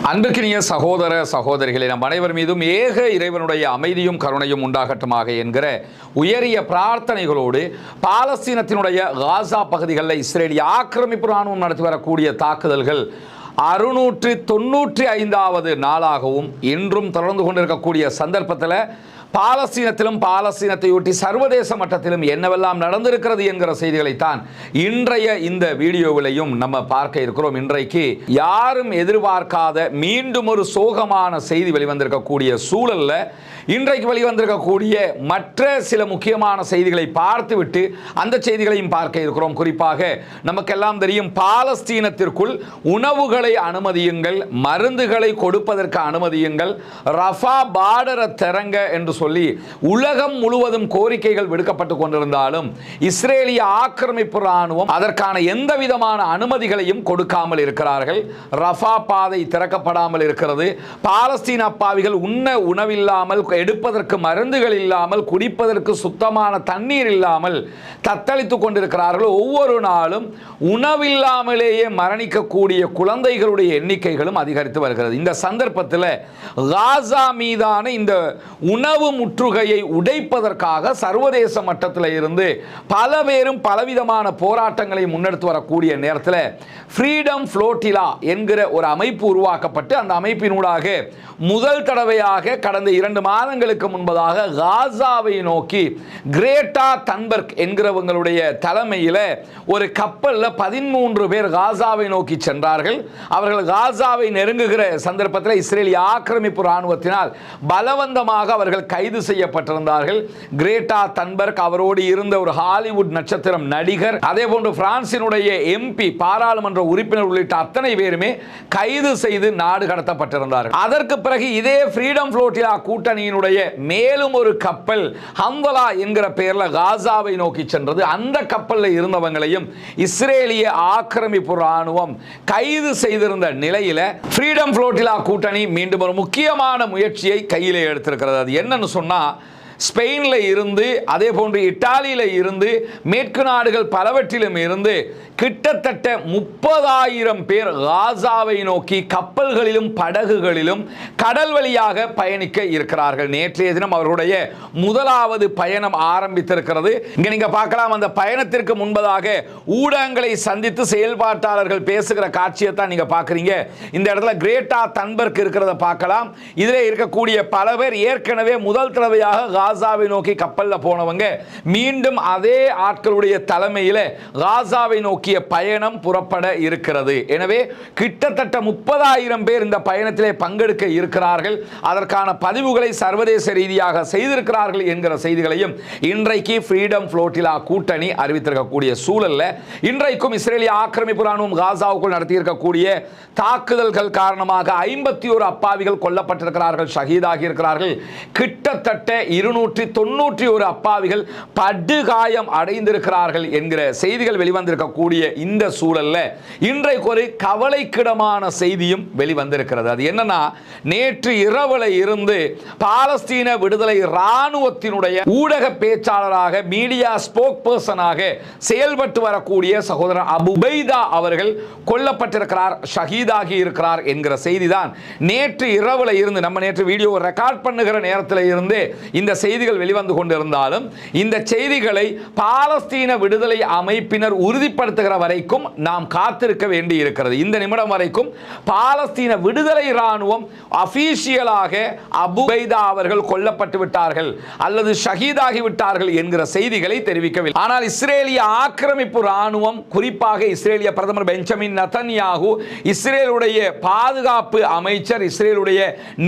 அன்பிற்கினிய சகோதர சகோதரிகளே, நம் அனைவர் மீதும் ஏக இறைவனுடைய அமைதியும் கருணையும் உண்டாகட்டுமாக என்கிற உயரிய பிரார்த்தனைகளோடு பாலஸ்தீனத்தினுடைய காசா பகுதிகளில் இஸ்ரேலிய ஆக்கிரமிப்பு இராணுவம் நடத்தி வரக்கூடிய தாக்குதல்கள் 695வது நாளாகவும் இன்றும் தொடர்ந்து கொண்டிருக்கக்கூடிய சந்தர்ப்பத்தில் பாலஸ்தீனத்திலும் பாலஸ்தீனத்தையொட்டி சர்வதேச மட்டத்திலும் என்னவெல்லாம் நடந்திருக்கிறது என்கிற செய்திகளைத்தான் இன்றைய இந்த வீடியோவிலையும் நம்ம பார்க்க இருக்கிறோம். இன்றைக்கு யாரும் எதிர்பார்க்காத மீண்டும் ஒரு சோகமான செய்தி வெளிவந்திருக்கக்கூடிய சூழல்ல இன்றைக்கு வெளிவந்திருக்கக்கூடிய மற்ற சில முக்கியமான செய்திகளை பார்த்துவிட்டு அந்த செய்திகளையும் பார்க்க இருக்கிறோம். குறிப்பாக நமக்கெல்லாம் தெரியும், பாலஸ்தீனத்திற்குள் உணவுகளை அனுமதியுங்கள், மருந்துகளை கொடுப்பதற்கு அனுமதியுங்கள், ரஃபா பார்டரை திறங்க என்று சொல்லி உலகம் முழுவதும் கோரிக்கைகள் விடுக்கப்பட்டு கொண்டிருந்தாலும் இஸ்ரேலிய ஆக்கிரமிப்பு இராணுவம் அதற்கான எந்த விதமான அனுமதிகளையும் கொடுக்காமல் இருக்கிறார்கள். ரஃபா பாதை திறக்கப்படாமல் இருக்கிறது. பாலஸ்தீன அப்பாவிகள் உண்ண உணவில்லாமல், எடுப்பதற்கு மருந்துகள் இல்லாமல், குடிப்பதற்கு சுத்தமான தண்ணீர் இல்லாமல் தத்தளித்துக் கொண்டிருக்கிறார்கள். ஒவ்வொரு நாளும் உணவில்லாமலேயே மரணிக்கக்கூடிய குழந்தைகளுடைய எண்ணிக்கைகளும் அதிகரித்து வருகிறது. இந்த சந்தர்ப்பத்தில் காசா மீதான இந்த உணவு முற்றுகையை உடைப்பதற்காக சர்வதேச மட்டத்தில் இருந்து பல பேரும் பலவிதமான போராட்டங்களை முன்னெடுத்து வரக்கூடிய நேரத்தில் ஃப்ரீடம் ஃப்ளோட்டிலா என்கிற ஒரு அமைப்பு உருவாக்கப்பட்டு அந்த அமைப்பினூடாக முதல் தடவையாக கடந்த 2 மாதங்களுக்கு முன்பதாக காசாவை நோக்கி கிரேட்டா தன்பர்க் என்கிறவங்களுடைய தலைமையில் ஒரு கப்பலில் 13 பேர் காசாவை நோக்கி சென்றார்கள். அவர்கள் காசாவை நெருங்குகிற சந்தர்ப்பத்தில் இஸ்ரேலிய ஆக்கிரமிப்பு இராணுவத்தினால் பலவந்தமாக அவர்கள் கைது செய்யப்பட்டிருந்தார்கள். கிரேட்டா தன்பர்க், அவரோடு இருந்த ஒரு ஹாலிவுட் நட்சத்திரம் நடிகர், அதே போன்று பிரான்சினுடைய எம்பி, பாராளுமன்ற உறுப்பினர் உள்ளிட்ட அத்தனை பேருமே கைது செய்து நாடு கடத்தப்பட்டிருந்தார்கள். அதற்கு பிறகு இதே ஃப்ரீடம் ஃப்ளோட்டிலா கூட்டணியினுடைய மேலும் ஒரு கப்பல் ஹம்வலா என்கிற பெயரில் காசாவை நோக்கி சென்றது. அந்த கப்பலில் இருந்தவங்களையும் இஸ்ரேலிய ஆக்கிரமிப்பு இராணுவம் கைது செய்திருந்த நிலையில ஃப்ரீடம் ஃப்ளோட்டிலா கூட்டணி மீண்டும் ஒரு முக்கியமான முயற்சியை கையிலே எடுத்திருக்கிறது. அது என்னன்னு சொன்னா, ஸ்பெயினில் இருந்து, அதே போன்று இத்தாலியில் இருந்து, மேற்கு நாடுகள் பலவற்றிலும் இருந்து கிட்டத்தட்ட 30,000 பேர் காசாவை நோக்கி கப்பல்களிலும் படகுகளிலும் கடல் வழியாக பயணிக்க இருக்கிறார்கள். நேற்றைய தினம் அவர்களுடைய முதலாவது பயணம் ஆரம்பித்திருக்கிறது. இங்க நீங்க பார்க்கலாம், அந்த பயணத்திற்கு முன்பதாக ஊடகங்களை சந்தித்து செயல்பாட்டாளர்கள் பேசுகிற காட்சியை தான் நீங்க பார்க்குறீங்க. இந்த இடத்துல கிரேட்டா தன்பர்க் இருக்கிறத பார்க்கலாம். இதில் இருக்கக்கூடிய பல பேர் ஏற்கனவே முதல் தடவையாக காசாவை நோக்கி கப்பலில் போனவங்க மீண்டும் அதே ஆட்களுடைய தலைமையில் காசாவை நோக்கிய பயணம் புறப்பட இருக்கிறது. எனவே கிட்டத்தட்ட 30,000 பேர் இந்த பயணத்திலே பங்கெடுக்க இருக்கிறார்கள். அதற்கான பதிவுகளை சர்வதேச ரீதியாக செய்திருக்கிறார்கள் என்கிற செய்திகளையும் இன்றைக்கு ஃப்ரீடம் ஃப்ளோட்டிலா கூட்டணி அறிவித்திருக்கக்கூடிய சூழல்ல இன்றைக்கும் இஸ்ரேலிய ஆக்கிரமிப்பு இராணுவம் காசாவுக்குள் நடத்தியிருக்கக்கூடிய தாக்குதல்கள் காரணமாக 51 அப்பாவிகள் கொல்லப்பட்டிருக்கிறார்கள், ஷஹீதாகி இருக்கிறார்கள். கிட்டத்தட்ட 291 அப்பாவிகள் படுகாயம் அடைந்திருக்கிறார்கள் என்கிற செய்திகள் வெளிவந்திருக்கக்கூடிய இந்த சூழல்ல இன்றைக்கு ஒரு கவலைக்கிடமான செய்தியும் வெளிவந்திருக்கிறது. அது என்னன்னா, நேற்று இரவுல இருந்து பாலஸ்தீன விடுதலை இராணுவத்தினுடைய ஊடக பேச்சாளராக, மீடியா ஸ்போக் பர்சனாக செயல்பட்டு வரக்கூடிய சகோதரர் அபு உபைதா அவர்கள் கொல்லப்பட்டிருக்கிறார், ஷஹீதாகி இருக்கிறார் என்கிற செய்தி தான் நேற்று இரவுல இருந்து, நம்ம நேற்று வீடியோ ரெக்கார்ட் பண்ணுகிற நேரத்தில் இருந்து இந்த செய்திகள் வெளிவந்து கொண்டிருந்தாலும் இந்த செய்திகளை பாலஸ்தீன விடுதலை அமைப்பினர் உறுதிப்படுத்துகிற வரைக்கும் நாம் காத்திருக்க வேண்டி இருக்கிறது. இந்த நிமிடம் வரைக்கும் பாலஸ்தீன விடுதலை இராணுவம் அபிஷியலாக அபு உபைதா அவர்கள் கொல்லப்பட்டு விட்டார்கள் அல்லது ஷஹீதாகி விட்டார்கள் என்கிற செய்திகளை தெரிவிக்கவில்லை. ஆனால் இஸ்ரேலிய ஆக்கிரமிப்பு இராணுவம், குறிப்பாக இஸ்ரேலிய பிரதமர் பெஞ்சமின் நெதன்யாகு, இஸ்ரேலுடைய பாதுகாப்பு அமைச்சர், இஸ்ரேலுடைய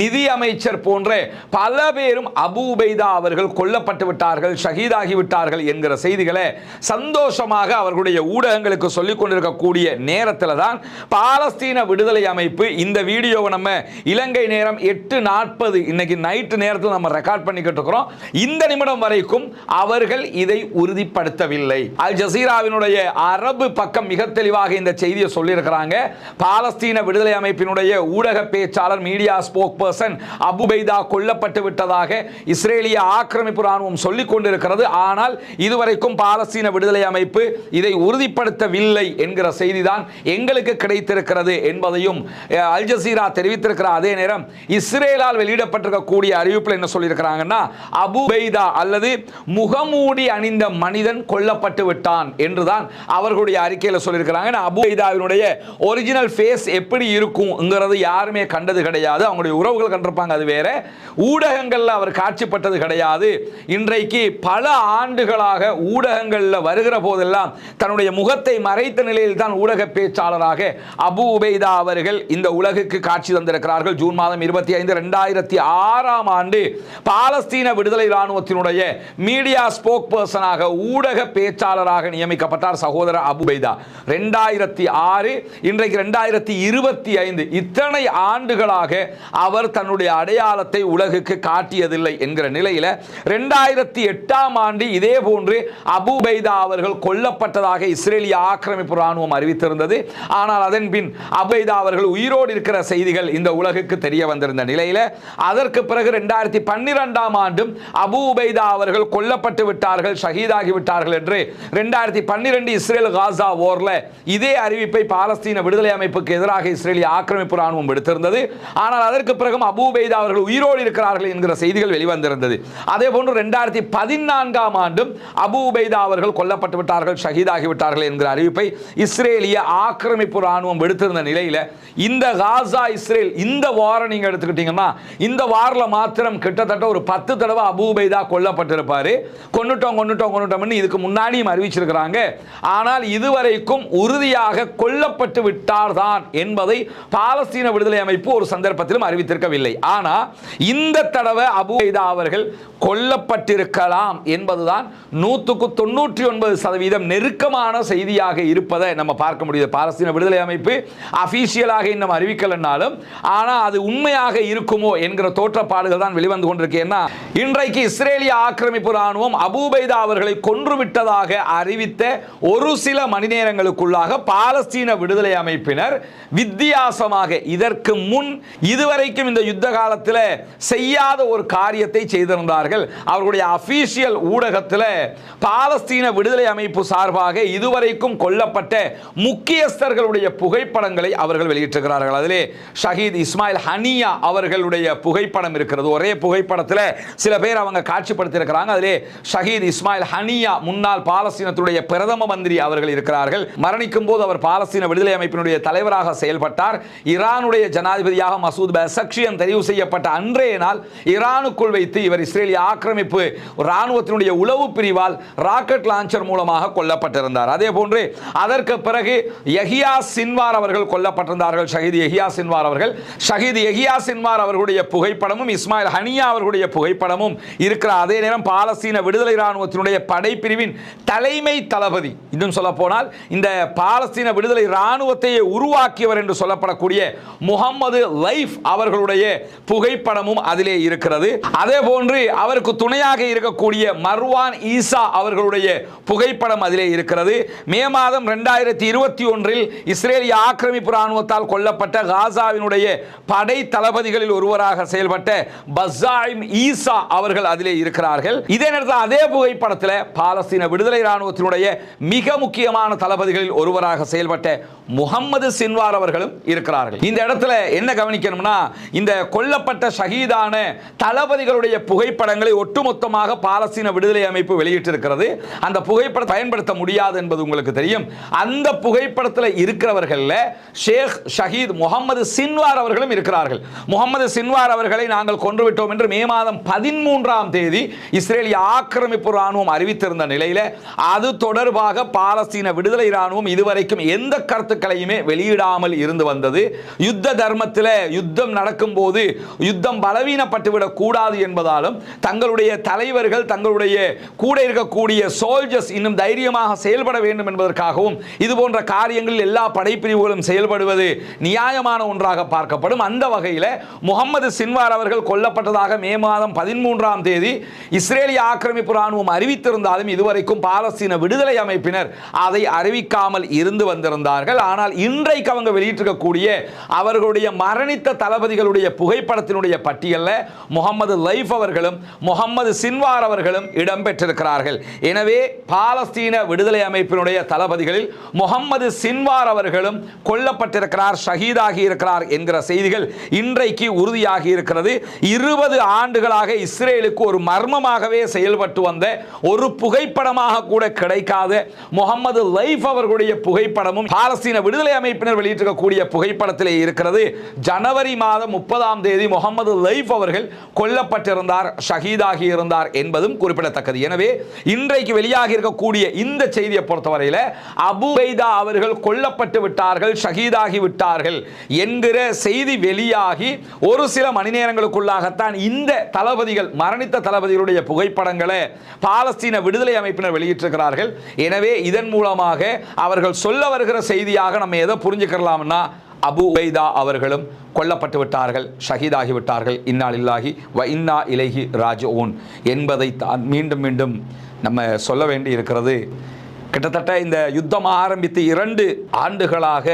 நிதி அமைச்சர் போன்ற பல பேரும் அபு உபைதா அவர்கள் கொல்லப்பட்டு விட்டார்கள், ஷஹீதாகி விட்டார்கள் என்கிற செய்திகளை சந்தோஷமாக அவர்களுடைய ஊடகங்களுக்கு சொல்லிக் கொண்டிருக்கக்கூடிய நேரத்தில் தான் பாலஸ்தீன விடுதலை அமைப்பு இந்த வீடியோவை நம்ம இலங்கை நேரம் 8:40 இன்னைக்கு நைட்டு நேரத்தில் நம்ம ரெக்கார்ட் பண்ணிக்கிட்டு இருக்கிறோம். இந்த நிமிடம் வரைக்கும் அவர்கள் இதை உறுதிப்படுத்தவில்லை. அல் ஜசீராவினுடைய அரபு பக்கம் மிக தெளிவாக இந்த செய்தியை சொல்லியிருக்கிறாங்க. பாலஸ்தீன விடுதலை அமைப்பினுடைய ஊடக பேச்சாளர், media spoke person Abu Ubaida கொல்லப்பட்டு விட்டதாக இஸ்ரேலிய இஸ்ரேலிய ஆக்கிரமிப்பு ராணுவம் சொல்லிக் கொண்டிருக்கிறது. ஆனால் இதுவரைக்கும் பாலஸ்தீன விடுதலை அமைப்பு இதை உறுதிப்படுத்தவில்லை என்கிற செய்திதான் எங்களுக்கு கிடைத்திருக்கிறது என்பதையும் அல் ஜசீரா தெரிவித்திருக்கிற அதே நேரம் இஸ்ரேலால் வெளியிடப்பட்டிருக்கக்கூடிய அறிவிப்பில் என்ன சொல்லியிருக்கிறாங்கன்னா, அபு உபைதா அல்லது முகமூடி அணிந்த மனிதன் கொல்லப்பட்டு விட்டான் என்றுதான் அவர்களுடைய அறிக்கையில் சொல்லியிருக்கிறாங்க. அபு உபைதாவினுடைய ஒரிஜினல் ஃபேஸ் எப்படி இருக்கும்ங்கிறது யாருமே கண்டது கிடையாது. அவங்களுடைய உறவுகள் கண்டிருப்பாங்க, அது வேற. ஊடகங்கள்ல அவர் காட்சிப்பட்டது கிடையாது. இன்றைக்கு பல ஆண்டுகளாக ஊடகங்களில் வருகிற போதெல்லாம் தன்னுடைய முகத்தை மறைத்த நிலையில் தான் ஊடக பேச்சாளராக அபு உபைதா அவர்கள் இந்த உலகுக்கு காட்சி தந்திருக்கிறார்கள். ஜூன் மாதம் 25, 2006ஆம் ஆண்டு பாலஸ்தீன விடுதலை ராணுவத்தினுடைய மீடியா ஸ்போக் பர்சனாக ஊடக பேச்சாளராக நியமிக்கப்பட்டார் சகோதரர் அபு உபைதா. 2006, இன்றைக்கு 2025, இத்தனை ஆண்டுகளாக அவர் தன்னுடைய அடையாளத்தை உலகுக்கு காட்டியதில்லை என்கிற நிலையில் 2008ஆம் ஆண்டு இதே போன்று அபு உபைதா அவர்கள் கொல்லப்பட்டதாக இஸ்ரேலிய ஆக்கிரமிப்பு ராணுவம் அறிவித்திருந்தது. ஆனால் அதன் பின் அபு உபைதா அவர்கள் உயிரோடு இருக்கிற செய்திகள் இந்த உலகுக்கு தெரிய வந்திருந்த நிலையில் அதற்கு பிறகு 2012ஆம் ஆண்டும் அபு உபைதா அவர்கள் கொல்லப்பட்டு விட்டார்கள், ஷஹீதாகி விட்டார்கள் என்று 2012 இஸ்ரேல் காசா போர்ல இதே அறிவிப்பை பாலஸ்தீன விடுதலை அமைப்புக்கு எதிராக இஸ்ரேலிய ஆக்கிரமிப்பு ராணுவம் எடுத்திருந்தது. ஆனால் அதற்கு பிறகு அபு உபைதா அவர்கள் உயிரோடு இருக்கிறார்கள் என்கிற செய்திகள் வெளிவந்திருந்தது. அதே போன்று 2014ஆம் ஆண்டும் அபு உபைதா அவர்கள் கொல்லப்பட்டு விட்டார்கள், ஷஹீதாகி விட்டார்கள் என்கிற அறிவிப்பை இஸ்ரேலிய ஆக்கிரமிப்பு ராணுவம் எடுத்திருந்த நிலையில் இந்த காசா இஸ்ரேல் இந்த வார நீங்க எடுத்துக்கிட்டீங்கன்னா இந்த வாரில் மாத்திரம் கிட்டத்தட்ட ஒரு 10 தடவை அபு உபைதா கொல்லப்பட்டிருப்பாரு. கொன்னுட்டோம் இதுக்கு முன்னாடியும் அறிவிச்சிருக்கிறாங்க. ஆனால் இதுவரைக்கும் உறுதியாக கொல்லப்பட்டு விட்டார் தான் என்பதை பாலஸ்தீன விடுதலை அமைப்பு ஒரு சந்தர்ப்பத்திலும் அறிவித்திருக்கவில்லை. ஆனால் இந்த தடவை அபு உபைதா அவர்கள் கொல்லப்பட்டிருக்கலாம் என்பதுதான் 199% நெருக்கமான செய்தியாக இருப்பதை நம்ம பார்க்க முடியுது. பாலஸ்தீன விடுதலை அமைப்பு அபிஷியலாக இன்னும் அறிவிக்கலனாலும் ஆனால் அது உண்மையாக இருக்குமோ என்கிற தோற்றப்பாடுகள் தான் வெளிவந்து கொண்டிருக்கேன்னா, இன்றைக்கு இஸ்ரேலிய ஆக்கிரமிப்பு ராணுவம் அபு உபைதா அவர்களை கொன்றுவிட்டதாக அறிவித்த ஒரு சில மணி நேரங்களுக்குள்ளாக பாலஸ்தீன விடுதலை அமைப்பினர் வித்தியாசமாக இதற்கு முன் இதுவரைக்கும் இந்த யுத்த காலத்தில் செய்யாத ஒரு காரியத்தை செய்திருந்தார்கள். அவர்களுடைய அபிஷியல் ஊடகத்தில் பாலஸ்தீன விடுதலை அமைப்பு சார்பாக இதுவரைக்கும் கொல்லப்பட்ட முக்கியஸ்தர்களுடைய புகைப்படங்களை அவர்கள் வெளியிட்டிருக்கிறார்கள். அதிலே ஷஹீத் இஸ்மாயில் ஹனியா அவர்களுடைய புகைப்படம் இருக்கிறது. ஒரே புகைப்படத்தில் சில பேர் அவங்க காட்சிப்படுத்தியிருக்கிறாங்க. அதிலே ஷஹீத் இஸ்மாயில் ஹனியா முன்னாள் பாலஸ்தீனத்துடைய பிரதம மந்திரி அவர்கள் இருக்கிறார்கள். மரணிக்கும் போது அவர் பாலஸ்தீன விடுதலை அமைப்பினுடைய தலைவராக செயல்பட்டார். ஈரானுடைய ஜனாதிபதியாக மசூத் பெசக்ஷியன் தெரிவு செய்யப்பட்ட அன்றைய நாள் ஈரானுக்குள் வைத்து இவர் இஸ்ரேலிய ஆக்கிரமிப்பு ராணுவத்தினுடைய உளவு பிரிவால் ராக்கெட் லான்ச்சர் மூலமாக கொல்லப்பட்டிருந்தார். அதே போன்று அதற்கு பிறகு யஹியா சின்வார் அவர்கள் கொல்லப்பட்டிருந்தார்கள். ஷஹீத் யஹியா சின்வார் அவர்கள். ஷஹீத் யஹியா சின்வார் அவர்களுடைய புகைப்படமும் இஸ்மாயில் ஹனியா அவர்களுடைய புகைப்படமும் இருக்கிற அதே நேரம் பாலஸ்தீன விடுதலை ராணுவத்தினுடைய படைப்பிரிவின் தலைமை தளபதி, இன்னும் சொல்ல போனால் இந்த பாலஸ்தீன விடுதலை ராணுவத்தை உருவாக்கியவர் என்று சொல்லப்படக்கூடிய முகமது லைஃப் அவர்களுடைய புகைப்படமும் அதிலே இருக்கிறது. அதே போன்று அவருக்கு துணையாக இருக்கக்கூடிய மர்வான் ஈசா அவர்களுடைய புகைப்படம் அதிலே இருக்கிறது. மே மாதம் 2021 இஸ்ரேலிய ஆக்கிரமிப்பு ராணுவத்தால் கொல்லப்பட்ட காசாவினுடைய படை தளபதிகளில் ஒருவராக செயல்பட்ட பஸ்ஸாயிம் ஈசா அவர்கள் அதிலே இருக்கிறார்கள். இதே நேரத்தில் அதே புகைப்படத்தில் பாலஸ்தீன விடுதலை ராணுவத்தினுடைய மிக முக்கியமான தளபதிகளில் ஒருவராக செயல்பட்ட முகமது சின்வார் அவர்களும் இருக்கிறார்கள். இந்த இடத்துல என்ன கவனிக்கணும்னா, இந்த கொல்லப்பட்ட ஷஹீதான தளபதிகளுடைய புகைப்படங்களை ஒட்டுமொத்தமாக பாலஸ்தீன விடுதலை அமைப்பு வெளியிட்டிருக்கிறது. அந்த புகைப்படத்தை பயன்படுத்த முடியாது என்பது உங்களுக்கு தெரியும். அந்த புகைப்படத்தில் இருக்கிறவர்கள் ஷேக் ஷஹீத் முகமது சின்வார் அவர்களும் இருக்கிறார்கள். முகமது சின்வார் அவர்களை நாங்கள் கொன்றுவிட்டோம் என்று மே மாதம் 13ஆம் தேதி இஸ்ரேலிய ஆக்கிரமிப்பு ராணுவம் அறிவித்திருந்த நிலையில் அது தொடர்பாக பாலஸ்தீன விடுதலை ராணுவம் இதுவரைக்கும் எந்த கருத்துக்களையுமே வெளியிடாமல் இருந்து வந்தது. யுத்த தர்மத்தில் யுத்தம் நடக்கும் போது யுத்தம் பலவீனப்பட்டுவிடக் கூடாது என்பதாலும் தங்களுடைய தலைவர்கள் தங்களுடைய கூட இருக்கக்கூடிய சோல்ஜர்ஸ் இன்னும் தைரியமாக செயல்பட வேண்டும் என்பதற்காகவும் இது போன்ற காரியங்களில் எல்லா படைப்பிரிவுகளும் செயல்படுவது நியாயமான ஒன்றாக பார்க்கப்படும். அந்த வகையில் முகமது சின்வார் அவர்கள் கொல்லப்பட்டதாக மே மாதம் 13ஆம் தேதி இஸ்ரேலிய ஆக்கிரமிப்பு ராணுவம் அறிவித்திருந்தாலும் இதுவரைக்கும் பாலஸ்தீன விடுதலை அமைப்பினர் அதை அறிவிக்காமல் இருந்து வந்திருந்தார்கள். ஆனால் இன்றைக்கு அவங்க வெளியிட்டிருக்கக்கூடிய அவர்களுடைய மரணித்த தளபதிகளுடைய புகைப்படத்தினுடைய பட்டியலில் முகமது லைஃப் அவர்களும் அவர்களும் முகமது சின்வார் அவர்களும் இடம்பெற்றிருக்கிறார்கள். எனவே பாலஸ்தீன விடுதலை அமைப்பினுடைய தளபதிகளில் முகமது சின்வார் அவர்களும் கொல்லப்பட்டிருக்கிறார், ஷஹீதாகி இருக்கிறார் என்கிற செய்திகள் இன்றைக்கு உறுதியாகி இருக்கிறது. 20 ஆண்டுகளாக இஸ்ரேலுக்கு ஒரு மர்மமாகவே செயல்பட்டு வந்த ஒரு புகைப்படமாக கூட கிடைக்காத முகமது லைஃப் அவர்களுடைய புகைப்படமும் பாலஸ்தீன விடுதலை அமைப்பினர் வெளியிட்டிருக்கக்கூடிய புகைப்படத்திலே இருக்கிறது. ஜனவரி மாதம் 30ஆம் தேதி முகமது லைஃப் அவர்கள் கொல்லப்பட்டிருந்தார், ஷஹீதாகி இருந்தார் என்பதும் குறிப்பிடத்தக்கது. எனவே இன்றைக்கு வெளியாகி இருக்கக்கூடிய இந்த செய்தியை பொறுத்தவரையில் அபு உபைதா அவர்கள் கொல்லப்பட்டு விட்டார்கள், ஷஹீதாகி விட்டார்கள் என்கிற செய்தி வெளியாகி ஒரு சில மணி நேரங்களுக்குள்ளாகத்தான் இந்த தளபதிகள், மரணித்த தளபதிகளுடைய புகைப்படங்களை பாலஸ்தீன விடுதலை அமைப்பினர் வெளியிட்டிருக்கிறார்கள். எனவே இதன் மூலமாக அவர்கள் சொல்ல வருகிற செய்தியாக நம்ம எதை புரிஞ்சுக்கலாம்னா, அபு உபைதா அவர்களும் கொல்லப்பட்டு விட்டார்கள், ஷஹீதாகி விட்டார்கள், இன்னா லில்லாஹி வ இன்னா இலைஹி ராஜிஊன் என்பதை தான் மீண்டும் மீண்டும் நம்ம சொல்ல வேண்டி இருக்கிறது. கிட்டத்தட்ட இந்த யுத்தம் ஆரம்பித்து 2 ஆண்டுகளாக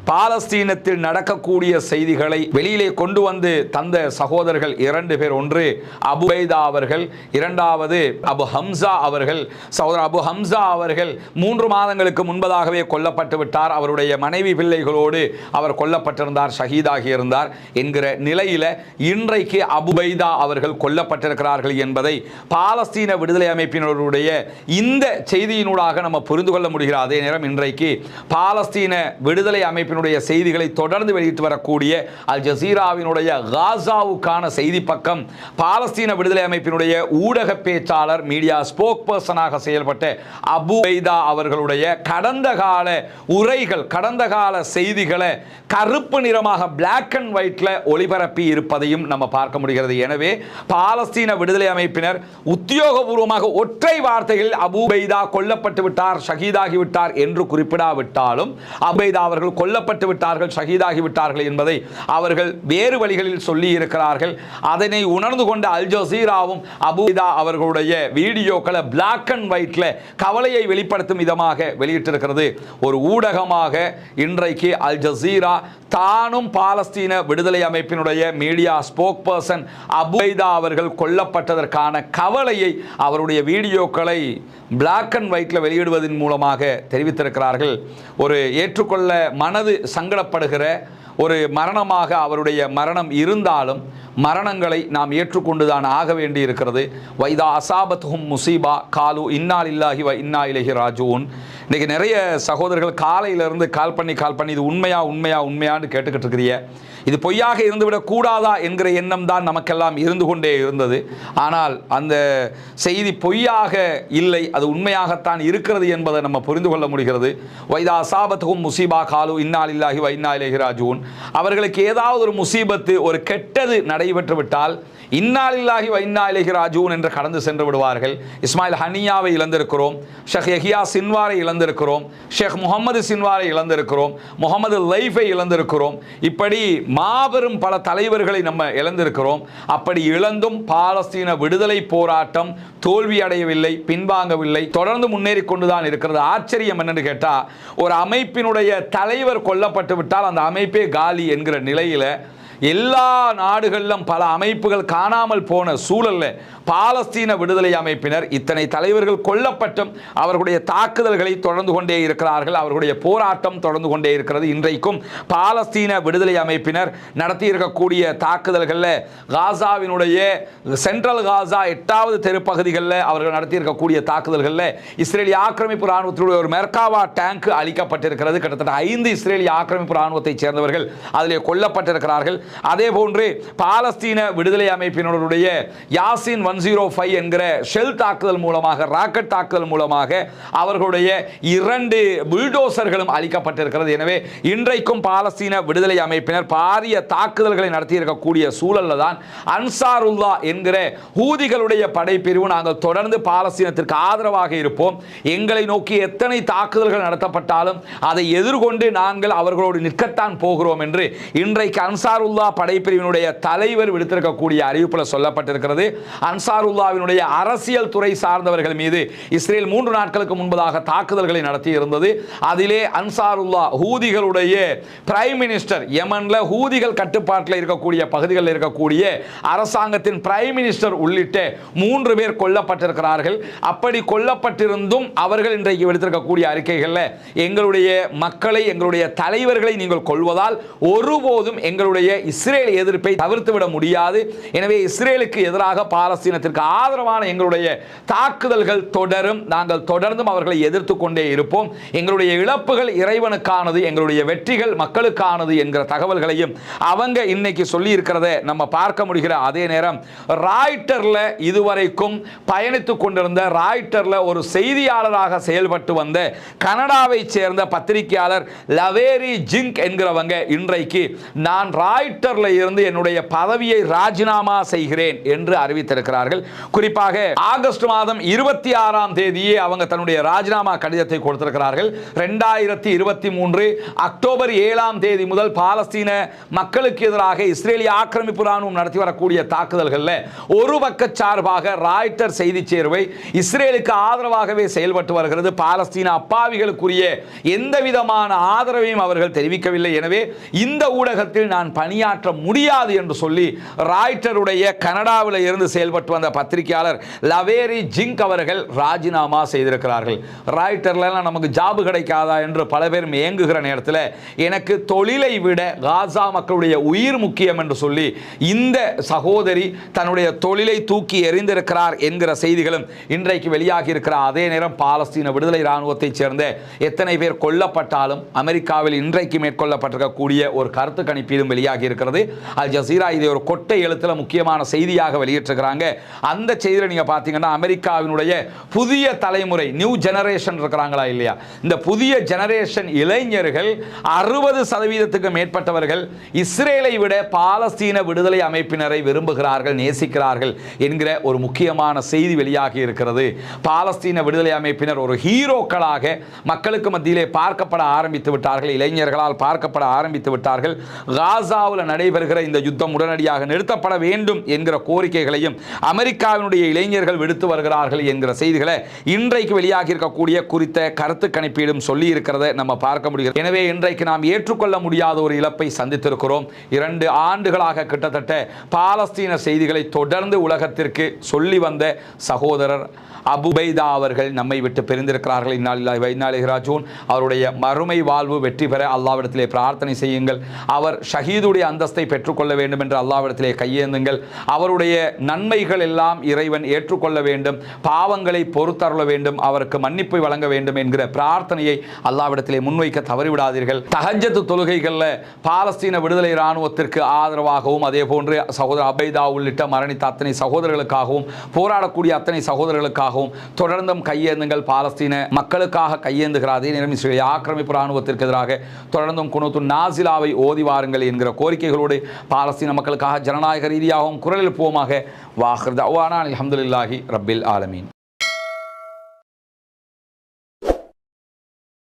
பாலஸ்தீனத்தில் நடக்கக்கூடிய செய்திகளை வெளியிலே கொண்டு வந்து தந்த சகோதரர்கள் 2 பேர். ஒன்று அபு உபைதா அவர்கள், இரண்டாவது அபு ஹம்சா அவர்கள். சகோதரர் அபு ஹம்சா அவர்கள் 3 மாதங்களுக்கு முன்பதாகவே கொல்லப்பட்டு விட்டார். அவருடைய மனைவி பிள்ளைகளோடு அவர் கொல்லப்பட்டிருந்தார், ஷஹீதாகி இருந்தார் என்கிற நிலையில் இன்றைக்கு அபு உபைதா அவர்கள் கொல்லப்பட்டிருக்கிறார்கள் என்பதை பாலஸ்தீன விடுதலை அமைப்பினருடைய இந்த செய்தியினூடாக நம்ம புரிந்து கொள்ள முடிகிறது. அதே நேரம் இன்றைக்கு பாலஸ்தீன விடுதலை அமைப்பினுடைய செய்திகளை தொடர்ந்து வெளியிட்டு வரக்கூடிய அல் ஜசீராவினுடைய காசாவுக்கான செய்தி பக்கம் பாலஸ்தீன விடுதலை அமைப்பினுடைய ஊடக பேச்சாளர், மீடியா ஸ்போக் பர்சனாக செயல்பட்ட அபு உபைதா அவர்களுடைய கடந்த கால உரைகள், கடந்த கால செய்திகளை கருப்பு நிறமாக பிளாக் அண்ட் ஒயிட்ல ஒளிபரப்பி இருப்பதையும் நம்ம பார்க்க முடிகிறது. எனவே பாலஸ்தீன விடுதலை அமைப்பினர் உத்தியோகபூர்வமாக ஒற்றை வார்த்தைகளில் அபு உபைதா கொல்லப்பட்டு விட்டார், ஷஹீதாகி விட்டார் என்று குறிப்பிடாவிட்டாலும் அபு உபைதா அவர்கள் கொல்லப்பட்டு விட்டார்கள், ஷஹீதாகி விட்டார்கள் என்பதை அவர்கள் வேறு வழிகளில் சொல்லி இருக்கிறார்கள். அதனை உணர்ந்து கொண்ட அல் ஜசீராவும் அபு உபைதா அவர்களுடைய வீடியோக்களை பிளாக் அண்ட் ஒயிட்ல கவலையை வெளிப்படுத்தும் விதமாக வெளியிட்டிருக்கிறது. ஒரு ஊடகமாக இன்றைக்கு அல் ஜசீரா தானும் பாலஸ்தீன விடுதலை அமைப்பினுடைய media spoke person Abu Ubaida அவர்கள் கொல்லப்பட்டதற்கான கவலையை அவருடைய வீடியோக்களை பிளாக் அண்ட் ஒயிட்ல வெளியிடுவதன் மூலமாக தெரிவித்திருக்கிறார்கள். ஒரு ஏற்றுக்கொள்ள மனது சங்கடப்படுகிற ஒரு மரணமாக அவருடைய மரணம் இருந்தாலும் மரணங்களை நாம் ஏற்றுக்கொண்டுதான் ஆக வேண்டி இருக்கிறது. வைதா அசாபத்துஹும் முசீபா காலு இன்னா லில்லாஹி வ இன்னா இலைஹி ராஜிஊன். இன்றைக்கி நிறைய சகோதரர்கள் காலையிலிருந்து கால் பண்ணி இது உண்மையான்னு கேட்டுக்கிட்டு இருக்கிறீங்க. இது பொய்யாக இருந்துவிடக் கூடாதா என்கிற எண்ணம் தான் நமக்கெல்லாம் இருந்து கொண்டே இருந்தது. ஆனால் அந்த செய்தி பொய்யாக இல்லை, அது உண்மையாகத்தான் இருக்கிறது என்பதை நம்ம புரிந்து கொள்ள முடிகிறது. வைதா அசாபத்துஹும் முசீபா காலு இன்னா லில்லாஹி வ இன்னா இலைஹி ராஜிஊன். அவர்களுக்கு ஏதாவது ஒரு முசீபத்து, ஒரு கெட்டது நடைபெற்று விட்டால் இன்னா லில்லாஹி வ இன்னா இலைஹி ராஜிஊன் என்று கடந்து சென்று விடுவார்கள். இஸ்மாயில் ஹனியாவை இழந்திருக்கிறோம், ஷேக் யஹ்யா சின்வாரை இழந்திருக்கிறோம், ஷேக் முகமது சின்வாரை இழந்திருக்கிறோம், முகமது லைஃபை இழந்திருக்கிறோம். இப்படி மாபெரும் பல தலைவர்களை நம்ம இழந்திருக்கிறோம். அப்படி இழந்தும் பாலஸ்தீன விடுதலை போராட்டம் தோல்வி அடையவில்லை, பின்வாங்கவில்லை, தொடர்ந்து முன்னேறி கொண்டுதான் இருக்கிறது. ஆச்சரியம் என்னன்னு கேட்டா, ஒரு அமைப்பினுடைய தலைவர் கொல்லப்பட்டு விட்டால் அந்த அமைப்பே காலி என்கிற நிலையில எல்லா நாடுகளிலும் பல அமைப்புகள் காணாமல் போன சூழல்ல பாலஸ்தீன விடுதலை அமைப்பினர் இத்தனை தலைவர்கள் கொல்லப்பட்டும் அவர்களுடைய தாக்குதல்களை தொடர்ந்து கொண்டே இருக்கிறார்கள். அவர்களுடைய போராட்டம் தொடர்ந்து கொண்டே இருக்கிறது. இன்றைக்கும் பாலஸ்தீன விடுதலை அமைப்பினர் நடத்தி இருக்கக்கூடிய தாக்குதல்களில் காசாவினுடைய சென்ட்ரல் காசா 8வது தெரு பகுதிகளில் அவர்கள் நடத்தி இருக்கக்கூடிய தாக்குதல்களில் இஸ்ரேலிய ஆக்கிரமிப்பு ராணுவத்தினுடைய ஒரு மெர்காவா டேங்க் அளிக்கப்பட்டிருக்கிறது. கிட்டத்தட்ட 5 இஸ்ரேலிய ஆக்கிரமிப்பு ராணுவத்தை சேர்ந்தவர்கள் அதிலே கொல்லப்பட்டிருக்கிறார்கள். அதே போன்று பாலஸ்தீன விடுதலை அமைப்பினருடைய யாசின் 105 என்கிற ஷெல் தாக்குதல் மூலமாக, ராக்கெட் தாக்குதல் மூலமாக அவர்களுடைய 2 புல்டோசர்களும் அளிக்கப்பட்டிருக்கிறது. எனவே இன்றைக்கும் பாலஸ்தீன விடுதலை அமைப்பினர் பாரிய தாக்குதல்களை நடத்தி இருக்கக்கூடிய சூழல்ல தான் அன்சாருல்லா என்கிற ஹூதிகளுடைய படைப்பிரிவு நாங்கள் தொடர்ந்து பாலஸ்தீனத்திற்கு ஆதரவாக இருப்போம், எங்களை நோக்கி எத்தனை தாக்குதல்கள் நடத்தப்பட்டாலும் அதை எதிர்கொண்டு நாங்கள் அவர்களோடு நிற்கத்தான் போகிறோம் என்று இன்றைக்கு அன்சாருல்லா படைப்பிரிவினுடைய தலைவர் விடுத்திருக்கக்கூடிய அறிவிப்பில் சொல்லப்பட்டிருக்கிறது. அன்சாருல்லாவினுடைய அரசியல் துறை சார்ந்தவர்கள் மீது இஸ்ரேல் 3 நாட்களுக்கு முன்பதாக தாக்குதல்களை நடத்தி இருந்தது. அதிலே அன்சாருல்லா ஹூதிகளுடைய பிரைம் மினிஸ்டர், யமன்ல ஹூதிகள் கட்டுப்பாட்டில் இருக்கக்கூடிய பகுதிகளில் இருக்கக்கூடிய அரசாங்கத்தின் பிரைம் மினிஸ்டர் உள்ளிட்ட 3 பேர் கொல்லப்பட்டிருக்கிறார்கள். அப்படி கொல்லப்பட்டிருந்தும் அவர்கள் இன்றைக்கு எடுத்திருக்கக்கூடிய அறிக்கைகளில் எங்களுடைய மக்களை, எங்களுடைய தலைவர்களை நீங்கள் கொள்வதால் ஒருபோதும் எங்களுடைய இஸ்ரேல் எதிர்ப்பை தவிர்த்துவிட முடியாது. எனவே இஸ்ரேலுக்கு எதிராக பாலஸ்தீனத்திற்கு ஆதரவான எங்களுடைய தாக்குதல்கள் தொடரும். நாங்கள் தொடர்ந்தும் அவர்களை எதிர்த்து கொண்டே இருப்போம். எங்களுடைய இழப்புகள் இறைவனுக்கானது, எங்களுடைய வெற்றிகள் மக்களுக்கானது என்கிற தகவல்களையும் அவங்க இன்னைக்கு சொல்லி இருக்கிறத நம்ம பார்க்க முடிகிற அதே நேரம் ராய்ட்டர்ல இதுவரைக்கும் பயணித்துக் கொண்டிருந்த ராய்ட்டர்ல ஒரு செய்தியாளராக செயல்பட்டு வந்த கனடாவை சேர்ந்த பத்திரிகையாளர் லவேரி ஜிங்க் என்கிறவங்க இன்றைக்கு நான் ராய்ட்டர்ல இருந்து என்னுடைய பதவியை ராஜினாமா செய்கிறேன் என்று அறிவித்திருக்கிறார்கள். குறிப்பாக ஆகஸ்ட் மாதம் 26ஆம் தேதியே அவங்க தன்னுடைய ராஜினாமா கடிதத்தை கொடுத்திருக்கிறார்கள். 2023 அக்டோபர் 7ஆம் தேதி முதல் பாலஸ்தீன மக்களுக்கு எதிராக இஸ்ரேலிய ஆக்கிரமிப்பு ராணுவம் நடத்தி வரக்கூடிய தாக்குதல்களில் ஒரு பக்க சார்பாக ராய்ட்டர் செய்தி சேர்வை இஸ்ரேலுக்கு ஆதரவாகவே செயல்பட்டு வருகிறது. பாலஸ்தீன அப்பாவிகளுக்குரிய எந்த விதமான ஆதரவையும் அவர்கள் தெரிவிக்கவில்லை. எனவே இந்த ஊடகத்தில் நான் பணியாற்ற முடியாது என்று சொல்லி ராய்ட்டருடைய கனடாவில் இருந்து செயல்பட்டு வந்த பத்திரிகையாளர் லவேரி ஜிங்க் அவர்கள் ராஜினாமா செய்திருக்கிறார்கள். ராய்ட்டர்ல நமக்கு ஜாபு கிடைக்காதா என்று பல பேர் ஏங்குகிற நேரத்தில் எனக்கு தொழிலை விட காசா மக்களுடைய உயிர் முக்கியம் என்று சொல்லி இந்த சகோதரி தன்னுடைய தொழிலை தூக்கி எறிந்திருக்கிறார் என்கிற செய்திகளும் இன்றைக்கு வெளியாகி இருக்கிற அதே நேரம் பாலஸ்தீன விடுதலை இராணுவத்தைச் சேர்ந்த எத்தனை பேர் கொல்லப்பட்டாலும் அமெரிக்காவில் இன்றைக்கு மேற்கொள்ளப்பட்டிருக்கக்கூடிய ஒரு கருத்து கணிப்பீடும் வெளியாகி இருக்கிறது. அல் ஜசீரா இதை ஒரு கொட்டை எழுத்துல முக்கியமான செய்தியாக வெளியிட்டிருக்கிறாங்க. அந்த செய்தியில் நீங்க பார்த்தீங்கன்னா அமெரிக்காவினுடைய புதிய தலைமுறை நியூ ஜெனரேஷன் இருக்கிறாங்களா இல்லையா, இந்த புதிய ஜெனரேஷன் இளைஞர்கள் 60% மேற்பட்டவர்கள் இஸ்ரேலை விட பாலஸ்தீன விடுதலை அமைப்பினரை விரும்புகிறார்கள், நேசிக்கிறார்கள் என்கிற ஒரு முக்கியமான செய்தி வெளியாகி இருக்கிறது. பாலஸ்தீன விடுதலை அமைப்பினர் ஒரு ஹீரோக்களாக மக்களுக்கு மத்தியிலே பார்க்கப்பட ஆரம்பித்து விட்டார்கள், இளைஞர்களால் பார்க்கப்பட ஆரம்பித்து விட்டார்கள். காசாவில் நடைபெறுகிற இந்த யுத்தம் உடனடியாக நிறுத்தப்பட வேண்டும் என்கிற கோரிக்கைகளையும் அமெரிக்காவினுடைய இளைஞர்கள் விடுத்து வருகிறார்கள் என்கிற செய்திகளை இன்றைக்கு வெளியாகி இருக்கக்கூடிய குறித்த கருத்து கணிப்பீடும் சொல்லி இருக்கிறத நம்ம பார்க்க முடிகிறது. எனவே இன்றைக்கு நாம் ஏற்றுக்கொள்ள முடியாத ஒரு இழப்பை சந்தித்திருக்கிறோம். 2 ஆண்டுகளாக கிட்டத்தட்ட பாலஸ்தீன செய்திகளை தொடர்ந்து உலகத்திற்கு சொல்லி வந்த சகோதரர் அபு உபைதா அவர்கள் நம்மை விட்டு பிரிந்திருக்கிறார்கள். இன்னாலில்லாஹி வ இன்னா இலைஹி ராஜிஊன். அவருடைய மறுமை வாழ்வு வெற்றி பெற அல்லாஹ்விடத்திலே பிரார்த்தனை செய்யுங்கள். அவர் ஷஹீதுடைய அந்தஸ்தை பெற்றுக்கொள்ள வேண்டும் என்று அல்லாஹ்விடத்திலே கையேந்துங்கள். அவருடைய நன்மைகள் எல்லாம் இறைவன் ஏற்றுக்கொள்ள வேண்டும், பாவங்களை பொறுத்தருள வேண்டும், அவருக்கு மன்னிப்பை வழங்க வேண்டும் என்கிற பிரார்த்தனையை அல்லாஹ்விடத்திலே முன்வைக்க தவறிவிடாதீர்கள். தஹஜ்ஜத் தொழுகைகளில் பாலஸ்தீன விடுதலை இராணுவத்திற்கு ஆதரவாகவும் அதே போன்று சகோதரர் அபைதா உள்ளிட்ட மரணித்த அத்தனை சகோதரர்களுக்காகவும் போராடக்கூடிய அத்தனை சகோதரர்களுக்காக தொடர்ந்தும் கையேந்துங்கள். பாலஸ்தீன மக்களுக்காக கையேந்துகிற அதே நேரம் இஸ்ரேலிய ஆக்கிரமிப்பு ராணுவத்திற்கு எதிராக தொடர்ந்தும் குனூத்துன் நாசிலாவை ஓதி வாருங்கள் என்கிற கோரிக்கைகளோடு பாலஸ்தீன மக்களுக்காக ஜனநாயக ரீதியாகவும் குரல் எழுப்புவோமாக. வாஹிர் தஅவானா அல்ஹம்துலில்லாஹி ரப்பில் ஆலமீன்.